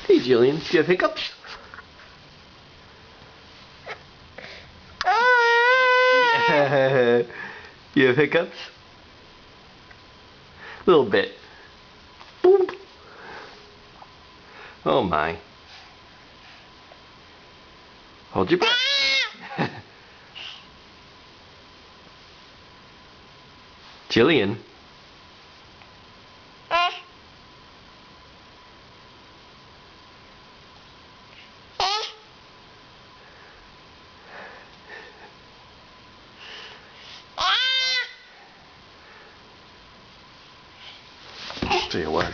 Hey, Jillian, do you have hiccups? You have hiccups? A little bit. Boom. Oh my. Hold your breath. Jillian. Tell you what.